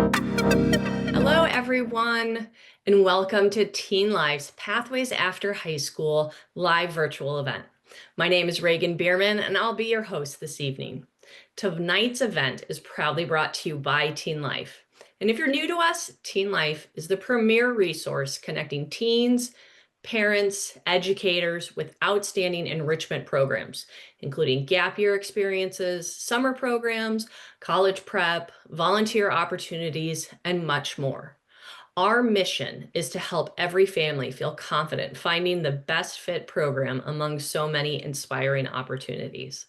Hello, everyone, and welcome to TeenLife's Pathways After High School live virtual event. My name is Reagan Bierman, and I'll be your host this evening. Tonight's event is proudly brought to you by TeenLife. And if you're new to us, TeenLife is the premier resource connecting teens, parents, educators with outstanding enrichment programs, including gap year experiences, summer programs, college prep, volunteer opportunities, and much more. Our mission is to help every family feel confident finding the best fit program among so many inspiring opportunities.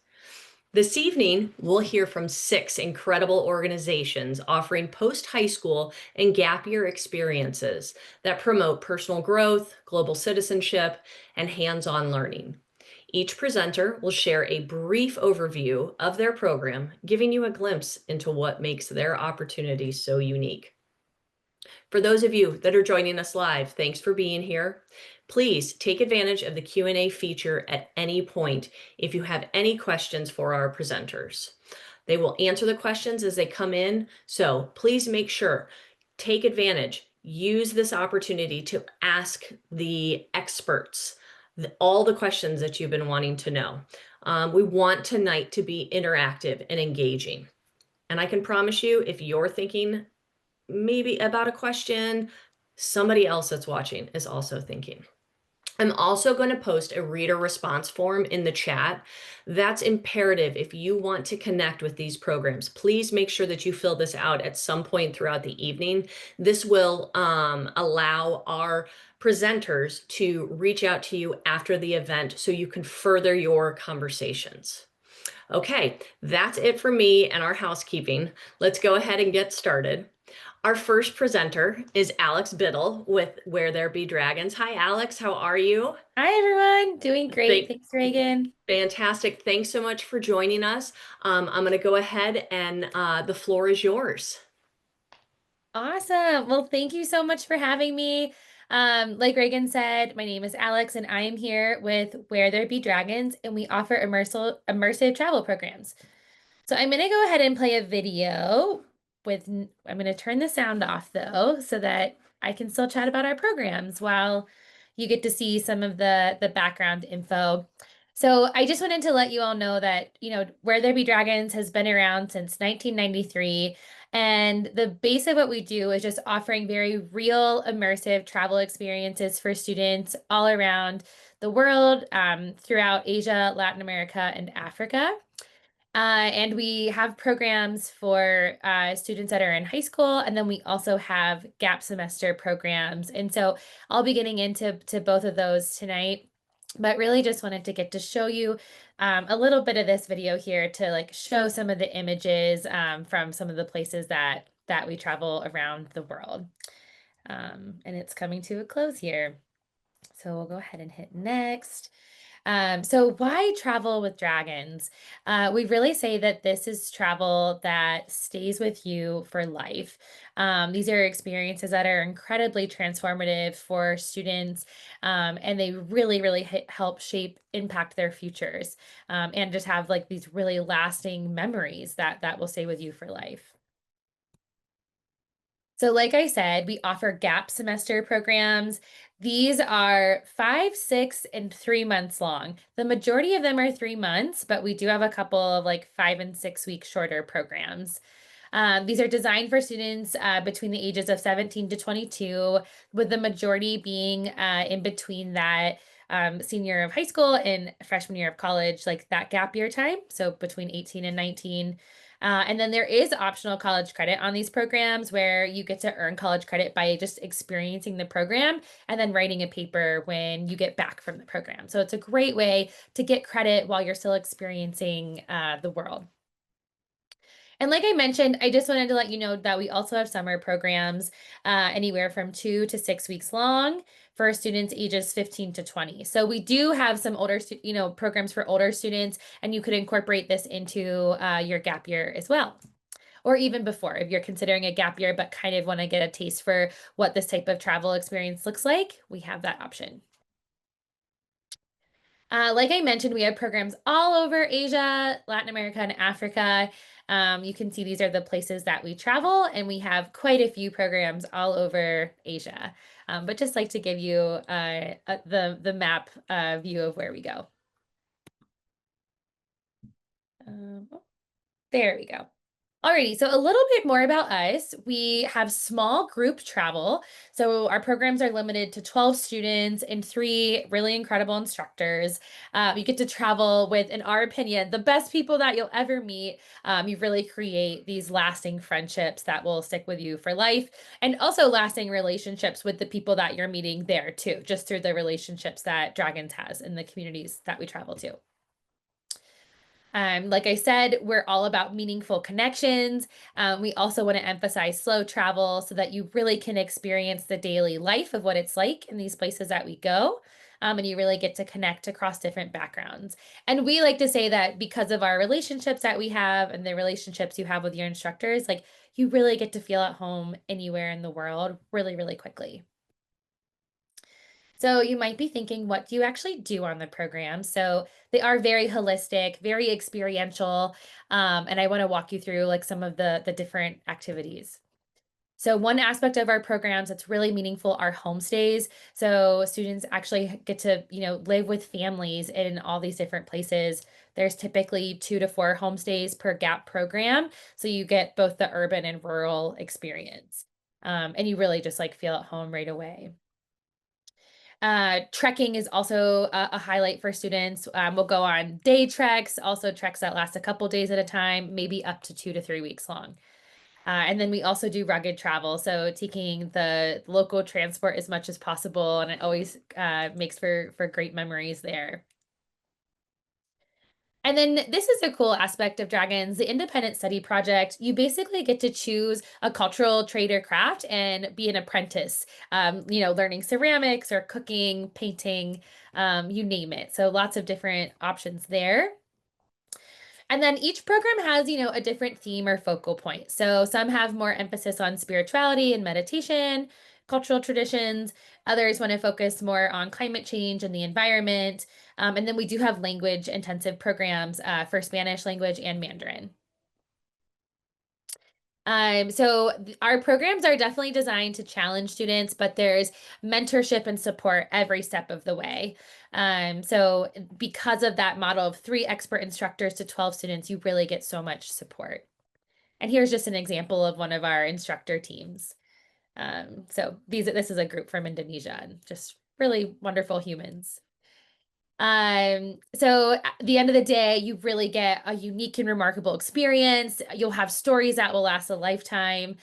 This evening, we'll hear from 6 incredible organizations offering post-high school and gap year experiences that promote personal growth, global citizenship, and hands-on learning. Each presenter will share a brief overview of their program, giving you a glimpse into what makes their opportunity so unique. For those of you that are joining us live, thanks for being here. Please take advantage of the Q&A feature at any point if you have any questions for our presenters. They will answer the questions as they come in, so please make sure, take advantage, use this opportunity to ask the experts all the questions that you've been wanting to know. We want tonight to be interactive and engaging. And I can promise you, if you're thinking maybe about a question, somebody else that's watching is also thinking. I'm also going to post a reader response form in the chat. That's imperative if you want to connect with these programs. Please make sure that you fill this out at some point throughout the evening. This will allow our presenters to reach out to you after the event so you can further your conversations. Okay, that's it for me and our housekeeping. Let's go ahead and get started. Our first presenter is Alex Biddle with Where There Be Dragons. Hi, Alex. How are you? Hi, everyone. Doing great. Thanks, Reagan. Fantastic. Thanks so much for joining us. I'm going to go ahead and the floor is yours. Awesome. Well, thank you so much for having me. Like Reagan said, my name is Alex, and I am here with Where There Be Dragons, and we offer immersive travel programs. So I'm going to go ahead and play a video I'm going to turn the sound off though, so that I can still chat about our programs while you get to see some of the background info. So I just wanted to let you all know that, Where There Be Dragons has been around since 1993. And the base of what we do is just offering very real, immersive travel experiences for students all around the world, throughout Asia, Latin America, and Africa. And we have programs for students that are in high school, and then we also have gap semester programs. And so I'll be getting into both of those tonight, but really just wanted to get to show you a little bit of this video here to like show some of the images from some of the places that we travel around the world. And it's coming to a close here. So we'll go ahead and hit next. So why travel with dragons? We really say that this is travel that stays with you for life. These are experiences that are incredibly transformative for students, and they really, really help shape, impact their futures, and just have like these really lasting memories that will stay with you for life. So like I said, we offer gap semester programs. These are 5, 6, and 3 months long. The majority of them are 3 months, but we do have a couple of like 5 and 6 week shorter programs. These are designed for students between the ages of 17 to 22, with the majority being in between that senior year of high school and freshman year of college, like that gap year time. So between 18 and 19. And then there is optional college credit on these programs where you get to earn college credit by just experiencing the program and then writing a paper when you get back from the program. So it's a great way to get credit while you're still experiencing the world. And like I mentioned, I just wanted to let you know that we also have summer programs, anywhere from 2 to 6 weeks long for students ages 15 to 20. So we do have some programs for older students, and you could incorporate this into your gap year as well. Or even before, if you're considering a gap year, but kind of want to get a taste for what this type of travel experience looks like, we have that option. Like I mentioned, we have programs all over Asia, Latin America, and Africa. You can see these are the places that we travel, and we have quite a few programs all over Asia. But just like to give you the map view of where we go. Oh, there we go. Alrighty, so a little bit more about us. We have small group travel. So our programs are limited to 12 students and three really incredible instructors. You get to travel with, in our opinion, the best people that you'll ever meet. You really create these lasting friendships that will stick with you for life, and also lasting relationships with the people that you're meeting there too, just through the relationships that Dragons has in the communities that we travel to. Like I said, we're all about meaningful connections. We also want to emphasize slow travel so that you really can experience the daily life of what it's like in these places that we go. And you really get to connect across different backgrounds. And we like to say that because of our relationships that we have and the relationships you have with your instructors, like you really get to feel at home anywhere in the world really, really quickly. So you might be thinking, what do you actually do on the program? So they are very holistic, very experiential, and I want to walk you through like some of the different activities. So one aspect of our programs that's really meaningful are homestays. So students actually get to, live with families in all these different places. There's typically 2 to 4 homestays per gap program. So you get both the urban and rural experience. And you really just like feel at home right away. Trekking is also a highlight for students. We'll go on day treks, also treks that last a couple days at a time, maybe up to 2 to 3 weeks long. And then we also do rugged travel, so taking the local transport as much as possible, and it always makes for great memories there. And then this is a cool aspect of Dragons, the independent study project. You basically get to choose a cultural trade or craft and be an apprentice, learning ceramics or cooking, painting, you name it. So lots of different options there. And then each program has, a different theme or focal point. So some have more emphasis on spirituality and meditation, cultural traditions. Others want to focus more on climate change and the environment. And then we do have language intensive programs for Spanish language and Mandarin. Our programs are definitely designed to challenge students, but there's mentorship and support every step of the way. So because of that model of 3 expert instructors to 12 students, you really get so much support. And here's just an example of one of our instructor teams. This is a group from Indonesia and just really wonderful humans. So at the end of the day, you really get a unique and remarkable experience. You'll have stories that will last a lifetime.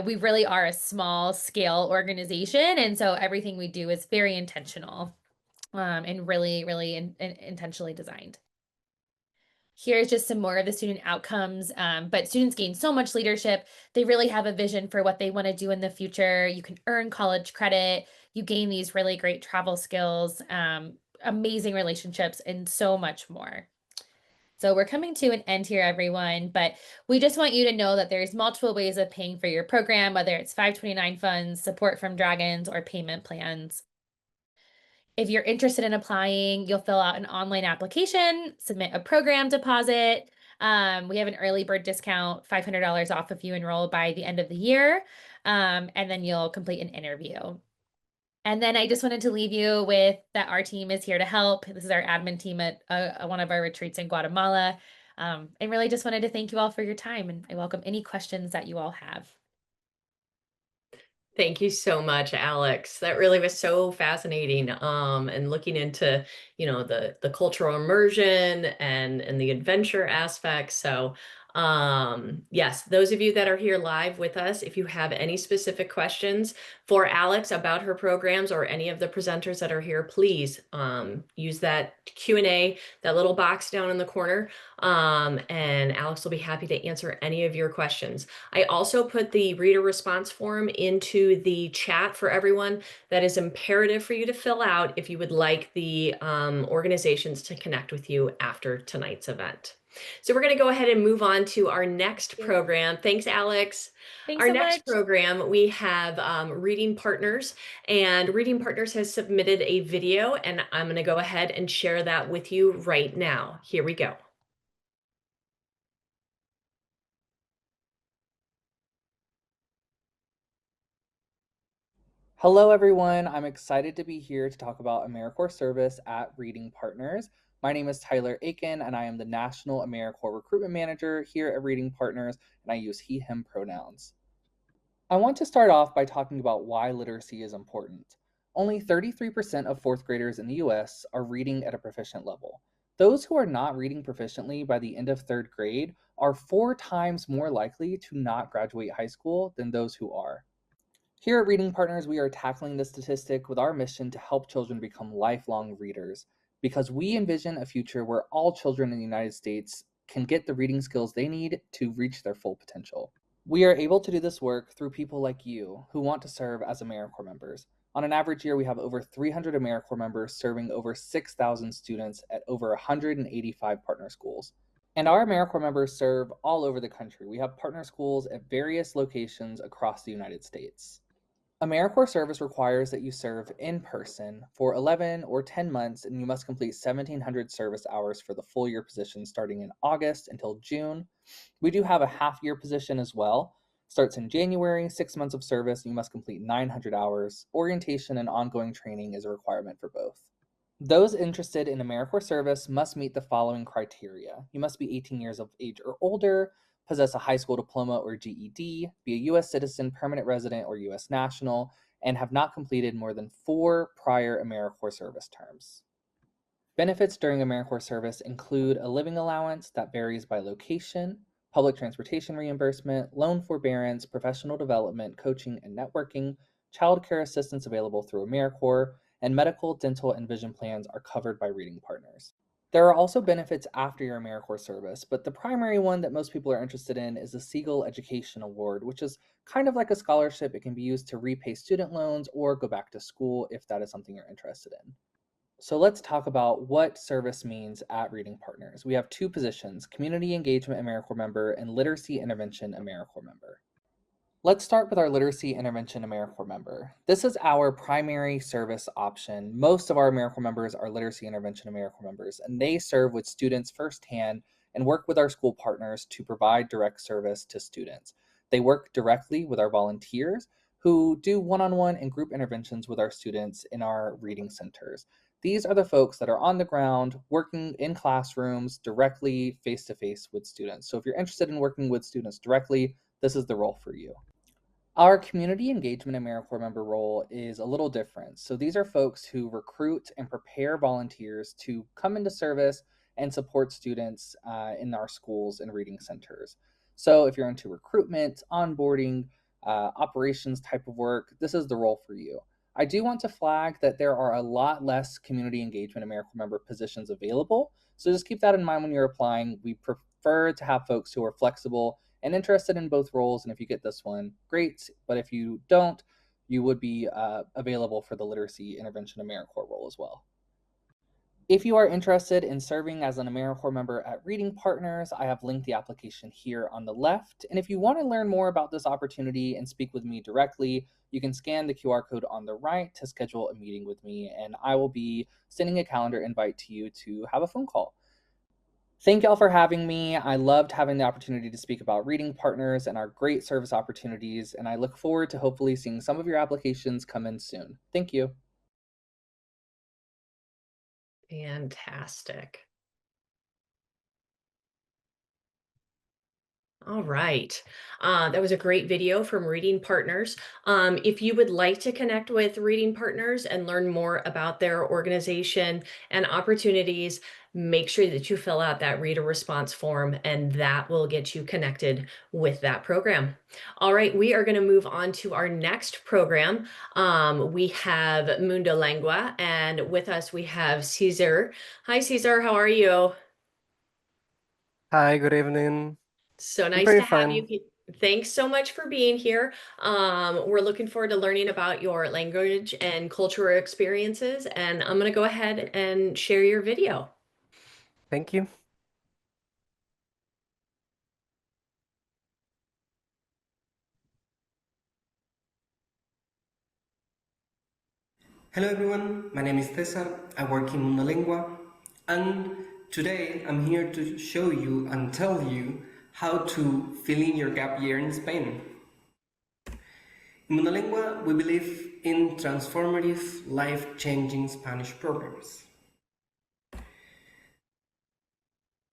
We really are a small scale organization, and so everything we do is very intentional, and really, really intentionally designed. Here's just some more of the student outcomes. But students gain so much leadership. They really have a vision for what they want to do in the future. You can earn college credit. You gain these really great travel skills, amazing relationships, and so much more. So we're coming to an end here, everyone, but we just want you to know that there's multiple ways of paying for your program, whether it's 529 funds, support from Dragons, or payment plans. If you're interested in applying, you'll fill out an online application, submit a program deposit. We have an early bird discount, $500 off if you enroll by the end of the year. And then you'll complete an interview. And then I just wanted to leave you with that our team is here to help. This is our admin team at one of our retreats in Guatemala. And really just wanted to thank you all for your time, and I welcome any questions that you all have. Thank you so much, Alex. That really was so fascinating. And looking into, the cultural immersion and the adventure aspects. So, yes, those of you that are here live with us, if you have any specific questions for Alex about her programs or any of the presenters that are here, please use that Q&A, that little box down in the corner, and Alex will be happy to answer any of your questions. I also put the reader response form into the chat for everyone. That is imperative for you to fill out if you would like the organizations to connect with you after tonight's event. So we're going to go ahead and move on to our next Thank you. program. Thanks, Alex. Thanks Our so next much. program, we have Reading Partners, and Reading Partners has submitted a video, and I'm going to go ahead and share that with you right now. Here we go. Hello, everyone. I'm excited to be here to talk about AmeriCorps service at Reading Partners. My name is Tyler Aiken, and I am the National AmeriCorps Recruitment Manager here at Reading Partners, and I use he, him pronouns. I want to start off by talking about why literacy is important. Only 33% of fourth graders in the US are reading at a proficient level. Those who are not reading proficiently by the end of third grade are 4 times more likely to not graduate high school than those who are. Here at Reading Partners, we are tackling this statistic with our mission to help children become lifelong readers because we envision a future where all children in the United States can get the reading skills they need to reach their full potential. We are able to do this work through people like you who want to serve as AmeriCorps members. On an average year, we have over 300 AmeriCorps members serving over 6,000 students at over 185 partner schools. And our AmeriCorps members serve all over the country. We have partner schools at various locations across the United States. AmeriCorps service requires that you serve in person for 11 or 10 months, and you must complete 1,700 service hours for the full year position starting in August until June. We do have a half year position as well. Starts in January, 6 months of service, and you must complete 900 hours. Orientation and ongoing training is a requirement for both. Those interested in AmeriCorps service must meet the following criteria. You must be 18 years of age or older, possess a high school diploma or GED, be a U.S. citizen, permanent resident, or U.S. national, and have not completed more than 4 prior AmeriCorps service terms. Benefits during AmeriCorps service include a living allowance that varies by location, public transportation reimbursement, loan forbearance, professional development, coaching and networking, child care assistance available through AmeriCorps, and medical, dental, and vision plans are covered by Reading Partners. There are also benefits after your AmeriCorps service, but the primary one that most people are interested in is the Siegel Education Award, which is kind of like a scholarship. It can be used to repay student loans or go back to school if that is something you're interested in. So let's talk about what service means at Reading Partners. We have 2 positions, Community Engagement AmeriCorps member and Literacy Intervention AmeriCorps member. Let's start with our Literacy Intervention AmeriCorps member. This is our primary service option. Most of our AmeriCorps members are Literacy Intervention AmeriCorps members, and they serve with students firsthand and work with our school partners to provide direct service to students. They work directly with our volunteers who do one-on-one and group interventions with our students in our reading centers. These are the folks that are on the ground, working in classrooms directly face-to-face with students. So if you're interested in working with students directly, this is the role for you. Our community engagement AmeriCorps member role is a little different. So these are folks who recruit and prepare volunteers to come into service and support students in our schools and reading centers. So if you're into recruitment, onboarding, operations type of work, this is the role for you. I do want to flag that there are a lot less community engagement AmeriCorps member positions available. So just keep that in mind when you're applying. We prefer to have folks who are flexible and interested in both roles. And if you get this one, great. But if you don't, you would be available for the Literacy Intervention AmeriCorps role as well. If you are interested in serving as an AmeriCorps member at Reading Partners, I have linked the application here on the left. And if you want to learn more about this opportunity and speak with me directly, you can scan the QR code on the right to schedule a meeting with me, and I will be sending a calendar invite to you to have a phone call. Thank y'all for having me. I loved having the opportunity to speak about Reading Partners and our great service opportunities, and I look forward to hopefully seeing some of your applications come in soon. Thank you. Fantastic. All right. That was a great video from Reading Partners. If you would like to connect with Reading Partners and learn more about their organization and opportunities, make sure that you fill out that reader response form, and that will get you connected with that program. All right, we are going to move on to our next program. We have Mundo Lengua, and with us we have Caesar. Hi, Caesar. How are you? Hi, good evening. So I'm nice pretty to have you. fine. Thanks so much for being here. We're looking forward to learning about your language and cultural experiences, and I'm going to go ahead and share your video. Thank you. Hello everyone, my name is Cesar, I work in Monolingua, and today I'm here to show you and tell you how to fill in your gap year in Spain. In Monolingua, we believe in transformative, life-changing Spanish programs.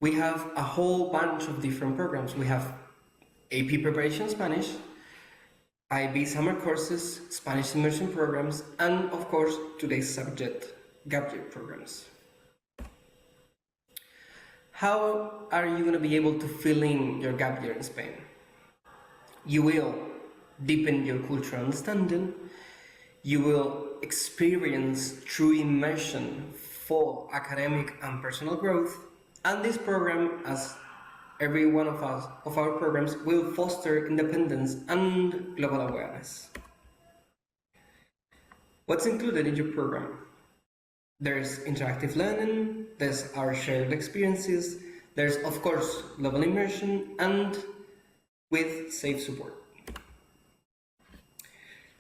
We have a whole bunch of different programs. We have AP Preparation Spanish, IB summer courses, Spanish immersion programs, and of course, today's subject, gap year programs. How are you going to be able to fill in your gap year in Spain? You will deepen your cultural understanding, you will experience true immersion for academic and personal growth, and this program, as every one of our programs, will foster independence and global awareness. What's included in your program? There's interactive learning, there's our shared experiences, there's of course global immersion, and with safe support.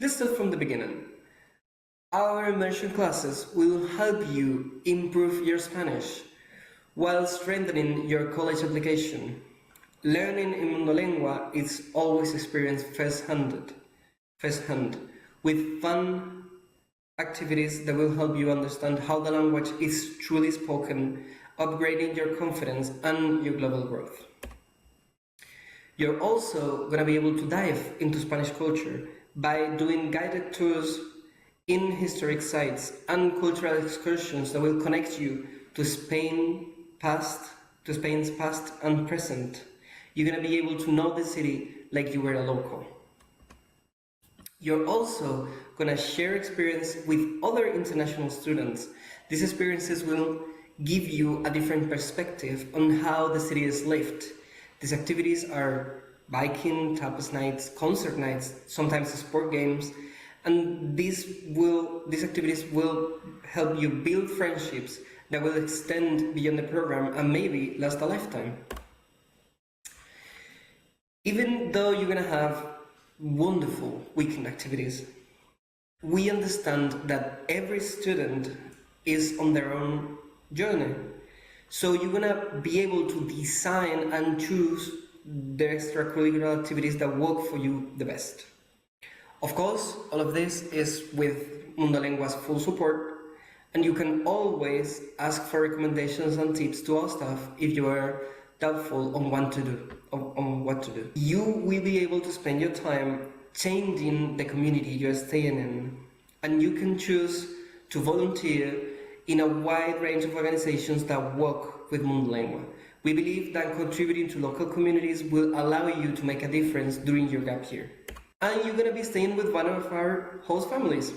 Let's start from the beginning. Our immersion classes will help you improve your Spanish while strengthening your college application. Learning in Monolingua is always experienced firsthand, with fun activities that will help you understand how the language is truly spoken, upgrading your confidence and your global growth. You're also going to be able to dive into Spanish culture by doing guided tours in historic sites and cultural excursions that will connect you to Spain's past and present. You're going to be able to know the city like you were a local. You're also going to share experience with other international students. These experiences will give you a different perspective on how the city is lived. These activities are biking, tapas nights, concert nights, sometimes sport games, and these activities will help you build friendships that will extend beyond the program and maybe last a lifetime. Even though you're going to have wonderful weekend activities, we understand that every student is on their own journey. So you're going to be able to design and choose the extracurricular activities that work for you the best. Of course, all of this is with Mondolengua's full support, and you can always ask for recommendations and tips to our staff if you are doubtful on what to do. You will be able to spend your time changing the community you're staying in, and you can choose to volunteer in a wide range of organizations that work with Monolingua. We believe that contributing to local communities will allow you to make a difference during your gap year. And you're going to be staying with one of our host families.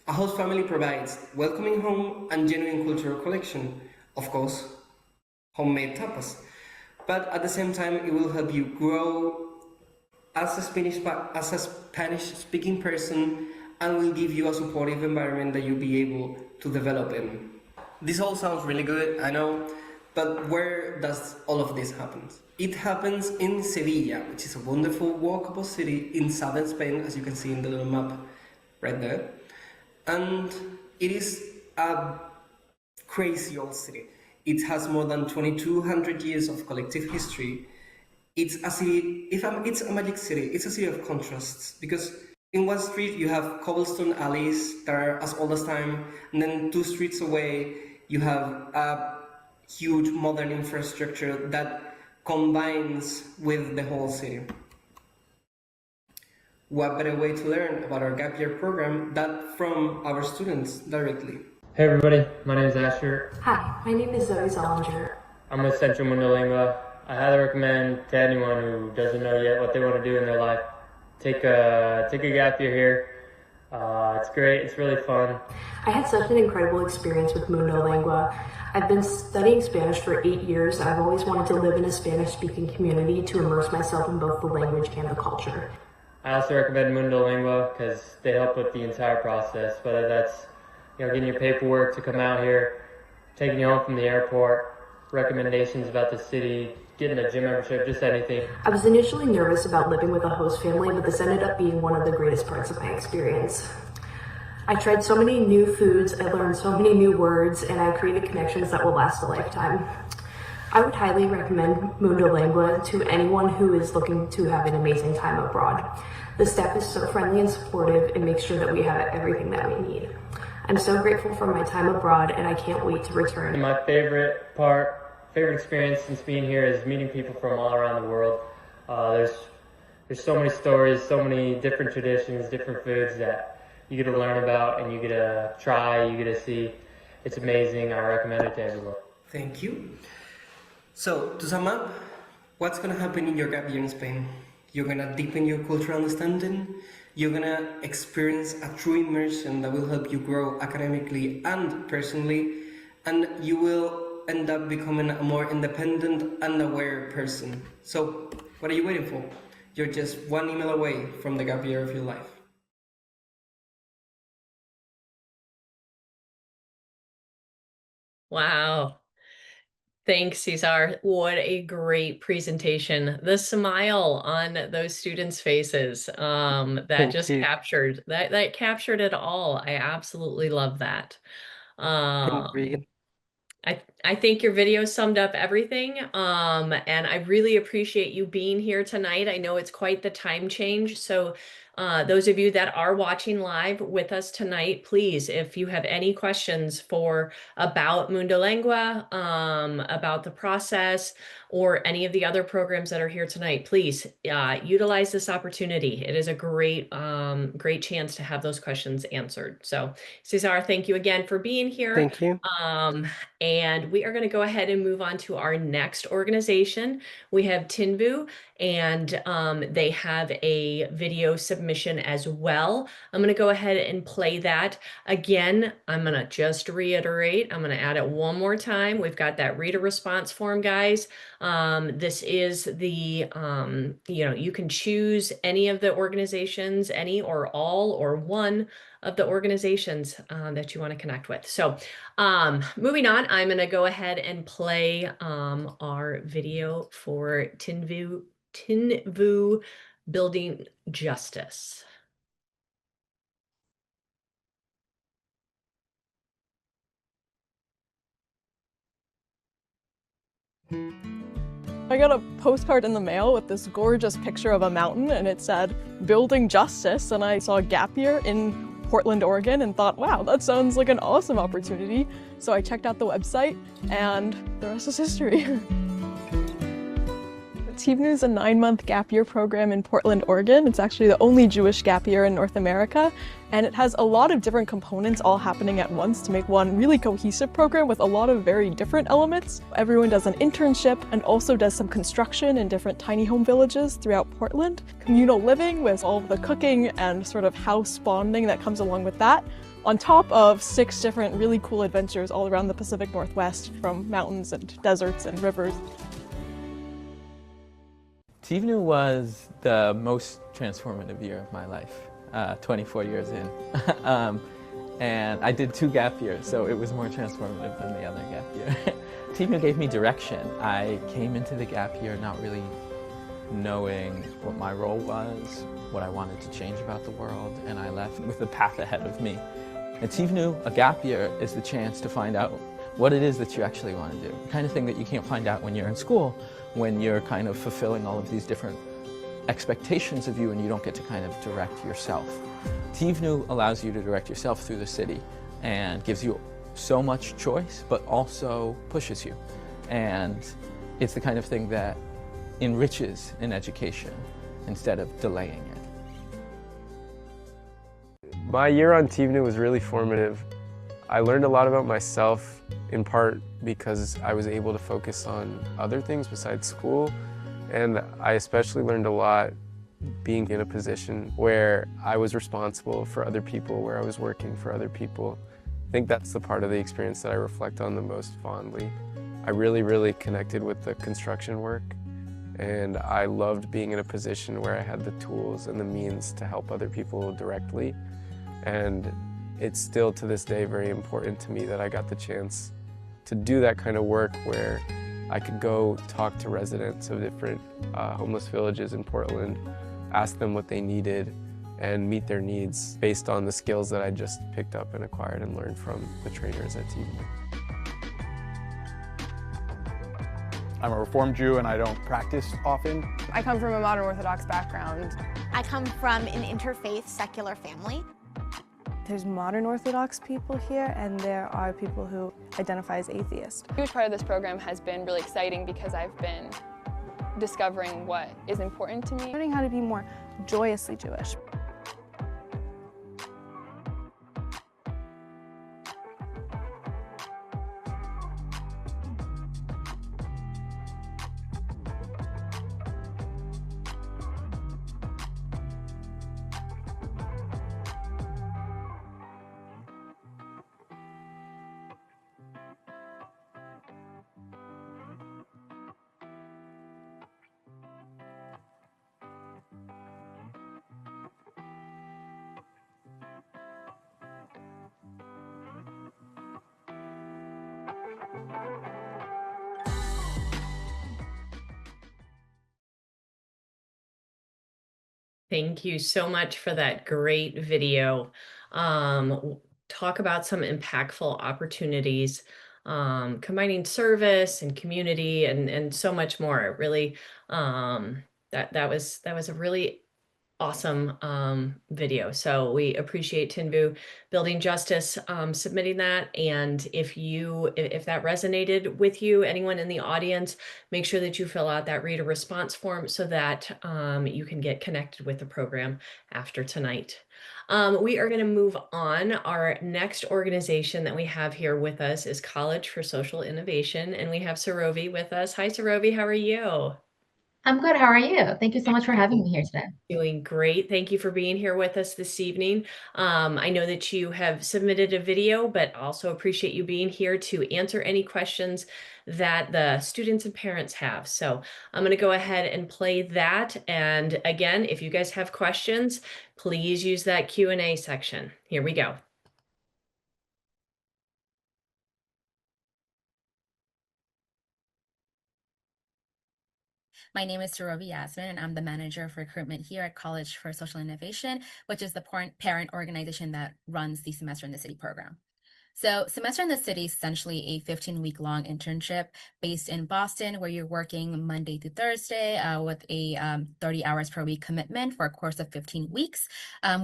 A host family provides welcoming home and genuine cultural connection. Of course, homemade tapas. But at the same time, it will help you grow as a Spanish-speaking person and will give you a supportive environment that you'll be able to develop in. This all sounds really good, I know, but where does all of this happen? It happens in Sevilla, which is a wonderful walkable city in southern Spain, as you can see in the little map right there. And it is a crazy old city. It has more than 2,200 years of collective history. It's a city, it's a magic city. It's a city of contrasts, because in one street you have cobblestone alleys that are as old as time, and then 2 streets away you have a huge modern infrastructure that combines with the whole city. What better way to learn about our gap year program than from our students directly? Hey everybody, my name is Asher. Hi, my name is Zoe Zollinger. I'm with Central Monolingua. I highly recommend to anyone who doesn't know yet what they want to do in their life, take a gap year here. It's great, it's really fun. I had such an incredible experience with Mundo Lingua. I've been studying Spanish for 8 years. I've always wanted to live in a Spanish-speaking community to immerse myself in both the language and the culture. I also recommend Mundo Lingua because they help with the entire process, whether that's getting your paperwork to come out here, taking you home from the airport, recommendations about the city, getting a gym membership, just anything. I was initially nervous about living with a host family, but this ended up being one of the greatest parts of my experience. I tried so many new foods, I learned so many new words, and I created connections that will last a lifetime. I would highly recommend Mundo Lingua to anyone who is looking to have an amazing time abroad. The staff is so friendly and supportive and makes sure that we have everything that we need. I'm so grateful for my time abroad, and I can't wait to return. My favorite experience since being here is meeting people from all around the world. There's so many stories, so many different traditions, different foods that you get to learn about and you get to try, you get to see. It's amazing. I recommend it to everyone. Thank you. So, to sum up, what's going to happen in your gap year in Spain? You're going to deepen your cultural understanding. You're going to experience a true immersion that will help you grow academically and personally. And you will end up becoming a more independent and aware person. So, what are you waiting for? You're just one email away from the gap year of your life. Wow. Thanks, Cesar. What a great presentation. The smile on those students' faces, that Thank just you. that captured it all. I absolutely love that. Thank you, Regan. I think your video summed up everything, and I really appreciate you being here tonight. I know it's quite the time change, so those of you that are watching live with us tonight, please, if you have any questions about Mundo Lengua, about the process, or any of the other programs that are here tonight, please utilize this opportunity. It is a great chance to have those questions answered. So, Cesar, thank you again for being here. Thank you. And we are going to go ahead and move on to our next organization. We have Tinvu, and they have a video submission as well. I'm going to go ahead and play that. Again, I'm going to just reiterate, I'm going to add it one more time. We've got that reader response form, guys. This is the, you can choose any of the organizations, any or all or one of the organizations that you want to connect with. So moving on, I'm going to go ahead and play our video for Tinvu Building Justice. I got a postcard in the mail with this gorgeous picture of a mountain, and it said Building Justice, and I saw a gap year in Portland, Oregon, and thought, wow, that sounds like an awesome opportunity. So I checked out the website, and the rest is history. TeenLife is a 9-month gap year program in Portland, Oregon. It's actually the only Jewish gap year in North America, and it has a lot of different components all happening at once to make one really cohesive program with a lot of very different elements. Everyone does an internship and also does some construction in different tiny home villages throughout Portland. Communal living with all of the cooking and sort of house bonding that comes along with that, on top of 6 different really cool adventures all around the Pacific Northwest, from mountains and deserts and rivers. TeenLife was the most transformative year of my life, 24 years in. And I did 2 gap years, so it was more transformative than the other gap year. TeenLife gave me direction. I came into the gap year not really knowing what my role was, what I wanted to change about the world, and I left with the path ahead of me. And TeenLife, a gap year, is the chance to find out what it is that you actually want to do. The kind of thing that you can't find out when you're in school, when you're kind of fulfilling all of these different expectations of you and you don't get to kind of direct yourself. TeenLife allows you to direct yourself through the city and gives you so much choice, but also pushes you. And it's the kind of thing that enriches in education instead of delaying it. My year on TeenLife was really formative. I learned a lot about myself, in part because I was able to focus on other things besides school. And I especially learned a lot being in a position where I was responsible for other people, where I was working for other people. I think that's the part of the experience that I reflect on the most fondly. I really connected with the construction work, and I loved being in a position where I had the tools and the means to help other people directly. And it's still to this day very important to me that I got the chance to do that kind of work where I could go talk to residents of different homeless villages in Portland, ask them what they needed, and meet their needs based on the skills that I just picked up and acquired and learned from the trainers at TeenLife. I'm a Reformed Jew and I don't practice often. I come from a modern Orthodox background. I come from an interfaith secular family. There's modern Orthodox people here, and there are people who identify as atheist. A huge part of this program has been really exciting because I've been discovering what is important to me. Learning how to be more joyously Jewish. Thank you so much for that great video. Talk about some impactful opportunities, combining service and community and so much more. Really, that was a really awesome video. So we appreciate Tinbu Building Justice submitting that. And if that resonated with you, anyone in the audience, make sure that you fill out that reader response form so that you can get connected with the program after tonight. We are going to move on. Our next organization that we have here with us is College for Social Innovation, and we have Sarovi with us. Hi, Sarovi. How are you? I'm good. How are you? Thank you so much for having me here today. Doing great. Thank you for being here with us this evening. I know that you have submitted a video, but also appreciate you being here to answer any questions that the students and parents have. So I'm going to go ahead and play that. And again, if you guys have questions, please use that Q&A section. Here we go. My name is Sarovi Yasmin, and I'm the manager of recruitment here at College for Social Innovation, which is the parent organization that runs the Semester in the City program. So Semester in the City is essentially a 15-week-long internship based in Boston, where you're working Monday through Thursday with a 30 hours per week commitment for a course of 15 weeks.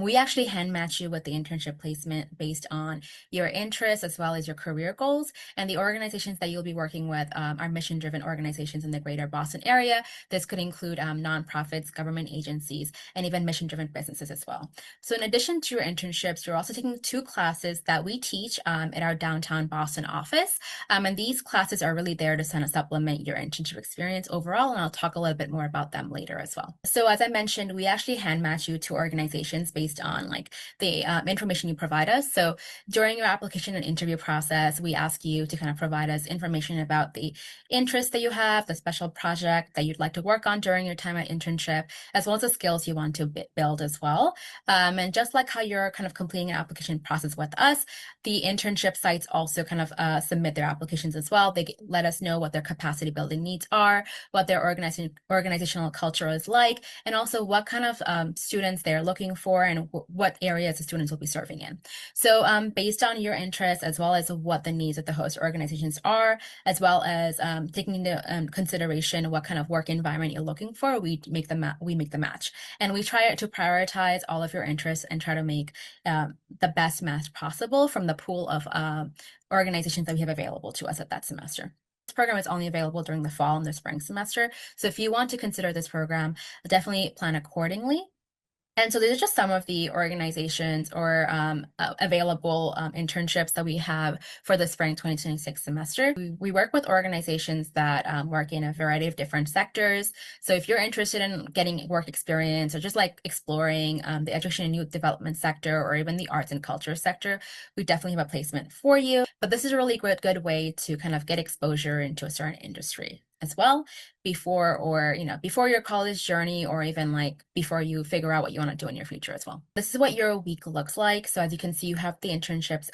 We actually hand match you with the internship placement based on your interests as well as your career goals. And the organizations that you'll be working with are mission-driven organizations in the greater Boston area. This could include nonprofits, government agencies, and even mission-driven businesses as well. So in addition to your internships, you're also taking 2 classes that we teach at our downtown Boston office. And these classes are really there to kind of supplement your internship experience overall, and I'll talk a little bit more about them later as well. So as I mentioned, we actually hand match you to organizations based on like the information you provide us. So during your application and interview process, we ask you to kind of provide us information about the interests that you have, the special project that you'd like to work on during your time at internship, as well as the skills you want to build as well. And just like how you're kind of completing an application process with us, the internship sites also kind of submit their applications as well. They let us know what their capacity building needs are, what their organizational culture is like, and also what kind of students they're looking for and what areas the students will be serving in. So based on your interests, as well as what the needs of the host organizations are, as well as taking into consideration what kind of work environment you're looking for, we make the match. And we try to prioritize all of your interests and try to make the best match possible from the pool of organizations that we have available to us at that semester. This program is only available during the fall and the spring semester. So if you want to consider this program, definitely plan accordingly. And so these are just some of the organizations or available internships that we have for the spring 2026 semester. We work with organizations that work in a variety of different sectors. So if you're interested in getting work experience or just like exploring the education and youth development sector or even the arts and culture sector, we definitely have a placement for you. But this is a really good way to kind of get exposure into a certain industry as well before your college journey, or even like before you figure out what you want to do in your future as well. This is what your week looks like. So as you can see, you have the internships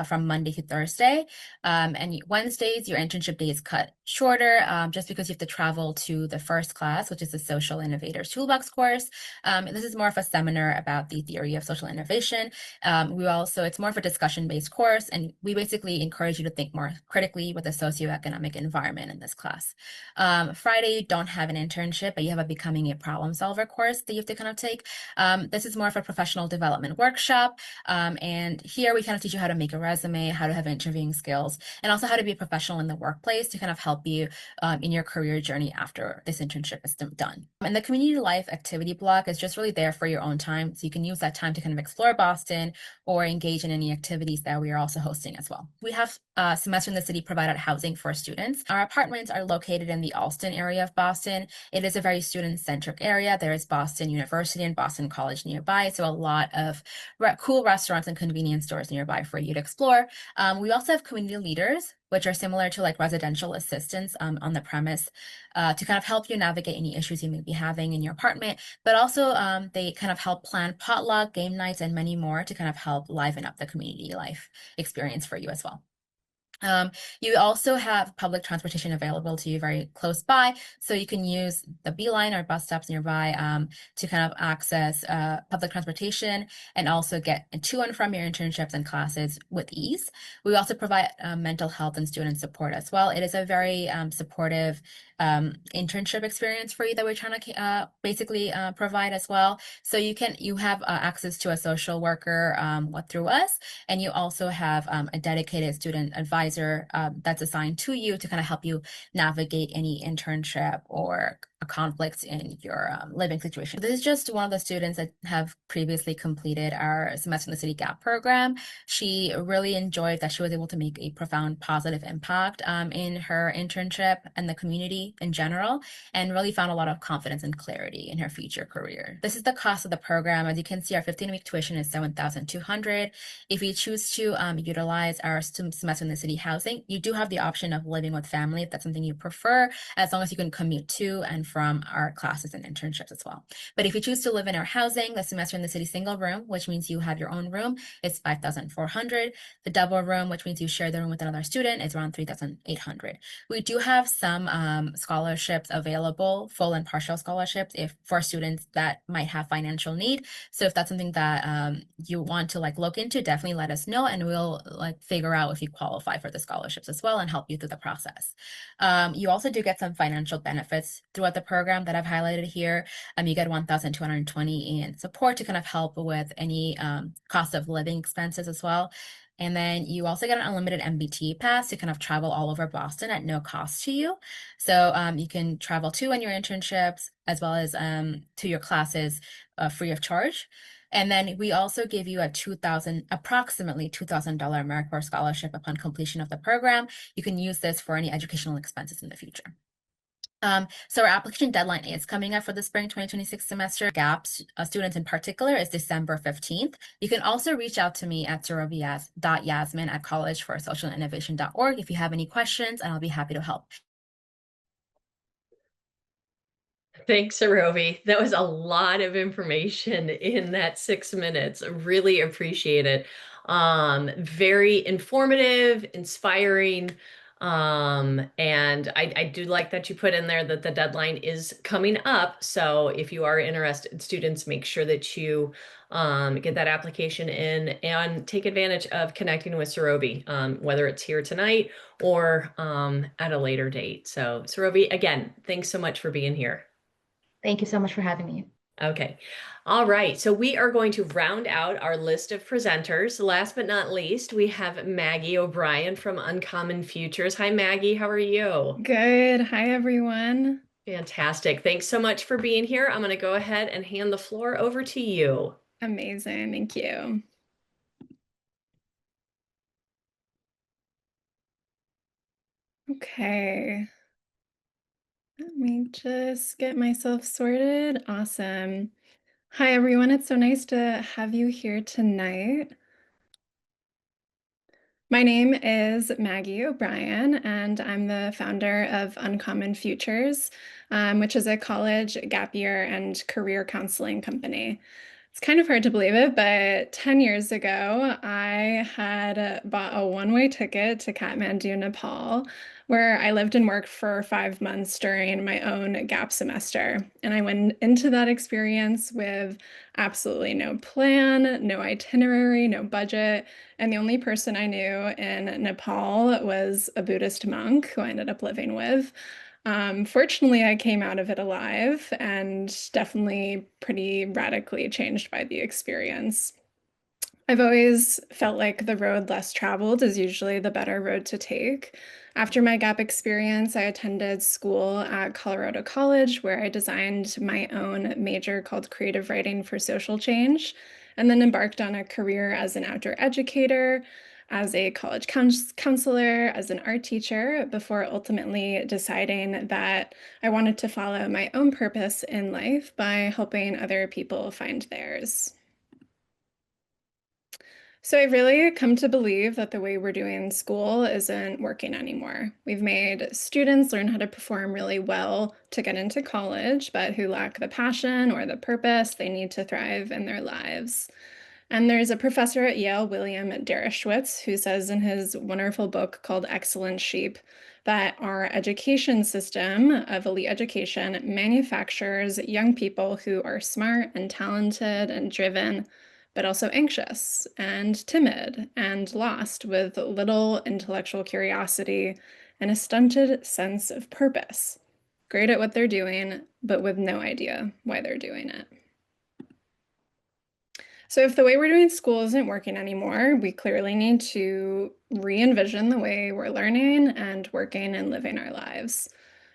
from Monday to Thursday. And Wednesdays, your internship day is cut shorter just because you have to travel to the first class, which is the Social Innovators Toolbox course. This is more of a seminar about the theory of social innovation. It's more of a discussion-based course, and we basically encourage you to think more critically with the socioeconomic environment in this class. Friday, you don't have an internship, but you have a Becoming a Problem Solver course that you have to kind of take. This is more of a professional development workshop. And here we kind of teach you how to make a resume, how to have interviewing skills, and also how to be a professional in the workplace to kind of help you in your career journey after this internship is done. And the community life activity block is just really there for your own time. So you can use that time to kind of explore Boston or engage in any activities that we are also hosting as well. We have Semester in the City provided housing for students. Our apartments are located in the Allston area of Boston. It is a very student-centric area. There is Boston University and Boston College nearby, so a lot of cool restaurants and convenience stores nearby for you to explore. We also have community leaders, which are similar to like residential assistants on the premise to kind of help you navigate any issues you may be having in your apartment, but also they kind of help plan potluck, game nights, and many more to kind of help liven up the community life experience for you as well. You also have public transportation available to you very close by, so you can use the Beeline or bus stops nearby to kind of access public transportation and also get to and from your internships and classes with ease. We also provide mental health and student support as well. It is a very supportive internship experience for you that we're trying to basically provide as well. So you have access to a social worker through us, and you also have a dedicated student advisor that's assigned to you to kind of help you navigate any internship or conflicts in your living situation. This is just one of the students that have previously completed our Semester in the City GAP program. She really enjoyed that she was able to make a profound positive impact in her internship and the community in general, and really found a lot of confidence and clarity in her future career. This is the cost of the program. As you can see, our 15-week tuition is $7,200. If you choose to utilize our Semester in the City housing, you do have the option of living with family if that's something you prefer, as long as you can commute to and from our classes and internships as well. But if you choose to live in our housing, the Semester in the City single room, which means you have your own room, is $5,400. The double room, which means you share the room with another student, is around $3,800. We do have some scholarships available, full and partial scholarships, for students that might have financial need. So if that's something that you want to look into, definitely let us know, and we'll figure out if you qualify for the scholarships as well and help you through the process. You also do get some financial benefits throughout the program that I've highlighted here. You get $1,220 in support to kind of help with any cost of living expenses as well. And then you also get an unlimited MBT pass to kind of travel all over Boston at no cost to you. So you can travel to and your internships as well as to your classes free of charge. And then we also give you approximately $2,000 AmeriCorps scholarship upon completion of the program. You can use this for any educational expenses in the future. So our application deadline is coming up for the spring 2026 semester. GAP students in particular is December 15th. You can also reach out to me at sorovi.yasmin@collegeforsocialinnovation.org if you have any questions, and I'll be happy to help. Thanks, Sarovi. That was a lot of information in that 6 minutes. Really appreciate it. Very informative, inspiring. And I do like that you put in there that the deadline is coming up. So if you are interested, students, make sure that you get that application in and take advantage of connecting with Sarovi, whether it's here tonight or at a later date. So Sarovi, again, thanks so much for being here. Thank you so much for having me. Okay. All right. So we are going to round out our list of presenters. Last but not least, we have Maggie O'Brien from Uncommon Futures. Hi, Maggie. How are you? Good. Hi, everyone. Fantastic. Thanks so much for being here. I'm going to go ahead and hand the floor over to you. Amazing. Thank you. Okay. Let me just get myself sorted. Awesome. Hi, everyone. It's so nice to have you here tonight. My name is Maggie O'Brien, and I'm the founder of Uncommon Futures, which is a college gap year and career counseling company. It's kind of hard to believe it, but 10 years ago, I had bought a one-way ticket to Kathmandu, Nepal, where I lived and worked for 5 months during my own gap semester. And I went into that experience with absolutely no plan, no itinerary, no budget. And the only person I knew in Nepal was a Buddhist monk who I ended up living with. Fortunately, I came out of it alive and definitely pretty radically changed by the experience. I've always felt like the road less traveled is usually the better road to take. After my gap experience, I attended school at Colorado College, where I designed my own major called Creative Writing for Social Change, and then embarked on a career as an outdoor educator, as a college counselor, as an art teacher, before ultimately deciding that I wanted to follow my own purpose in life by helping other people find theirs. So I've really come to believe that the way we're doing school isn't working anymore. We've made students learn how to perform really well to get into college, but who lack the passion or the purpose they need to thrive in their lives. And there's a professor at Yale, William Dereshowitz, who says in his wonderful book called Excellent Sheep that our education system of elite education manufactures young people who are smart and talented and driven, but also anxious and timid and lost with little intellectual curiosity and a stunted sense of purpose. Great at what they're doing, but with no idea why they're doing it. So if the way we're doing school isn't working anymore, we clearly need to re-envision the way we're learning and working and living our lives.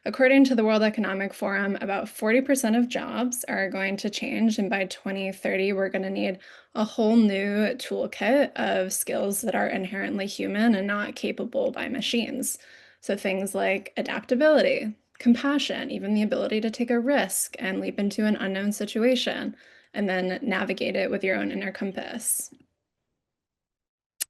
According to the World Economic Forum, about 40% of jobs are going to change, and by 2030, we're going to need a whole new toolkit of skills that are inherently human and not capable by machines. So things like adaptability, compassion, even the ability to take a risk and leap into an unknown situation, and then navigate it with your own inner compass.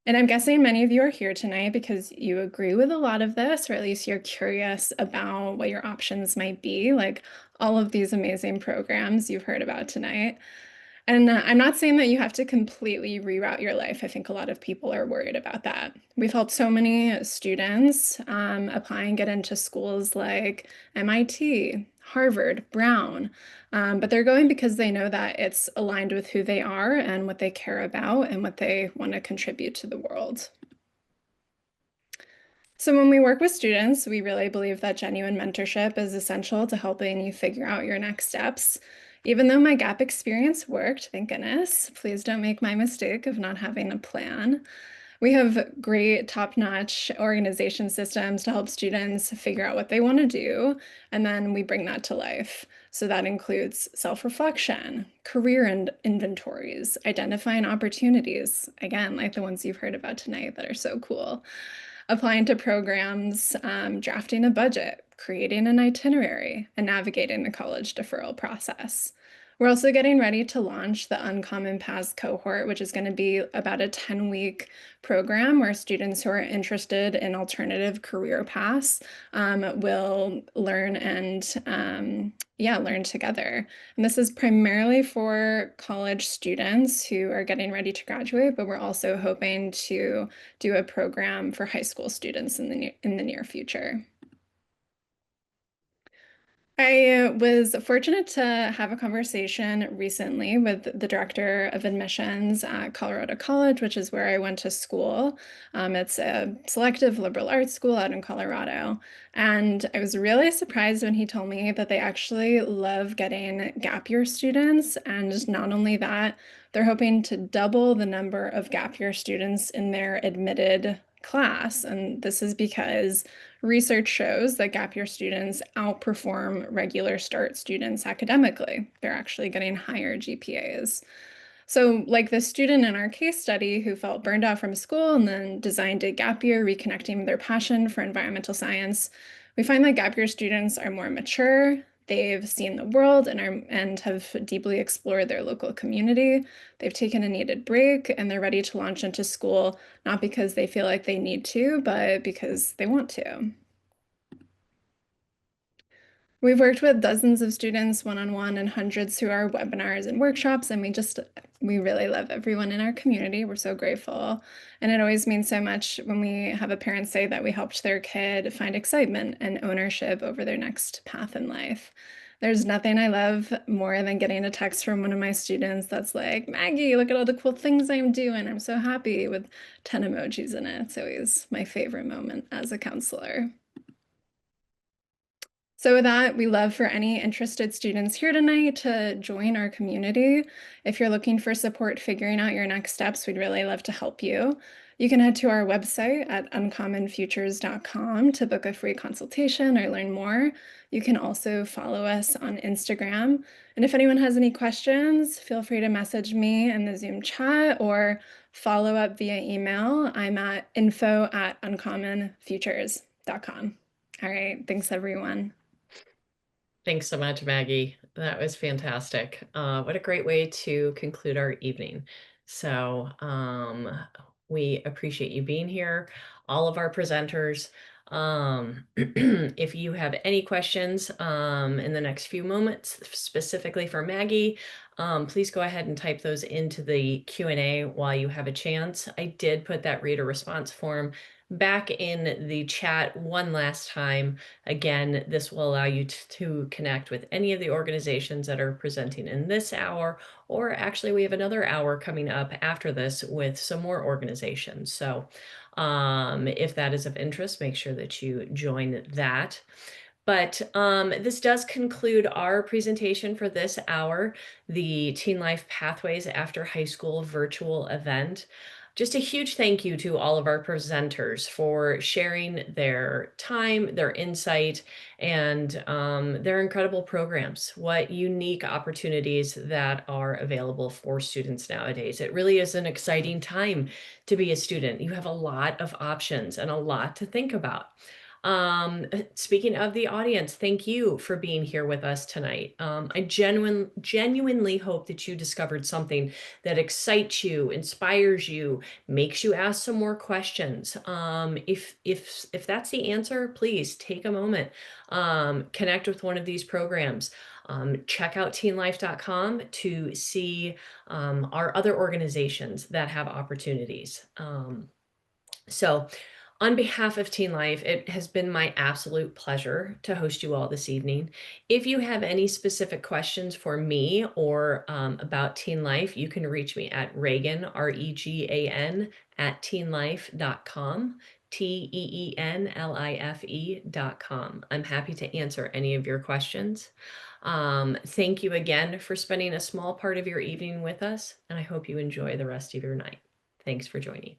And I'm guessing many of you are here tonight because you agree with a lot of this, or at least you're curious about what your options might be, like all of these amazing programs you've heard about tonight. And I'm not saying that you have to completely reroute your life. I think a lot of people are worried about that. We've helped so many students apply and get into schools like MIT, Harvard, Brown, but they're going because they know that it's aligned with who they are and what they care about and what they want to contribute to the world. So when we work with students, we really believe that genuine mentorship is essential to helping you figure out your next steps. Even though my gap experience worked, thank goodness, please don't make my mistake of not having a plan. We have great top-notch organization systems to help students figure out what they want to do, and then we bring that to life. So that includes self-reflection, career inventories, identifying opportunities, again, like the ones you've heard about tonight that are so cool, applying to programs, drafting a budget, creating an itinerary, and navigating the college deferral process. We're also getting ready to launch the Uncommon Paths cohort, which is going to be about a 10-week program where students who are interested in alternative career paths will learn and learn together. And this is primarily for college students who are getting ready to graduate, but we're also hoping to do a program for high school students in the near future. I was fortunate to have a conversation recently with the director of admissions at Colorado College, which is where I went to school. It's a selective liberal arts school out in Colorado. And I was really surprised when he told me that they actually love getting gap year students. And not only that, they're hoping to double the number of gap year students in their admitted class. And this is because research shows that gap year students outperform regular START students academically. They're actually getting higher GPAs. So like the student in our case study who felt burned out from school and then designed a gap year reconnecting their passion for environmental science, we find that gap year students are more mature, they've seen the world and have deeply explored their local community, they've taken a needed break, and they're ready to launch into school, not because they feel like they need to, but because they want to. We've worked with dozens of students one-on-one and hundreds through our webinars and workshops, and we really love everyone in our community. We're so grateful. And it always means so much when we have a parent say that we helped their kid find excitement and ownership over their next path in life. There's nothing I love more than getting a text from one of my students that's like, Maggie, look at all the cool things I'm doing. I'm so happy, with 10 emojis in it. It's always my favorite moment as a counselor. So with that, we love for any interested students here tonight to join our community. If you're looking for support figuring out your next steps, we'd really love to help you. You can head to our website at uncommonfutures.com to book a free consultation or learn more. You can also follow us on Instagram. And if anyone has any questions, feel free to message me in the Zoom chat or follow up via email. I'm at info@uncommonfutures.com. All right, thanks everyone. Thanks so much, Maggie. That was fantastic. What a great way to conclude our evening. So we appreciate you being here, all of our presenters. If you have any questions in the next few moments, specifically for Maggie, please go ahead and type those into the Q&A while you have a chance. I did put that reader response form back in the chat one last time. Again, this will allow you to connect with any of the organizations that are presenting in this hour, or actually we have another hour coming up after this with some more organizations. So if that is of interest, make sure that you join that. But this does conclude our presentation for this hour, the TeenLife Pathways After High School virtual event. Just a huge thank you to all of our presenters for sharing their time, their insight, and their incredible programs. What unique opportunities that are available for students nowadays. It really is an exciting time to be a student. You have a lot of options and a lot to think about. Speaking of the audience, thank you for being here with us tonight. I genuinely hope that you discovered something that excites you, inspires you, makes you ask some more questions. If that's the answer, please take a moment, connect with one of these programs. Check out teenlife.com to see our other organizations that have opportunities. So on behalf of TeenLife, it has been my absolute pleasure to host you all this evening. If you have any specific questions for me or about TeenLife, you can reach me at Regan, REGAN, at teenlife.com, TEENLIFE.com. I'm happy to answer any of your questions. Thank you again for spending a small part of your evening with us, and I hope you enjoy the rest of your night. Thanks for joining.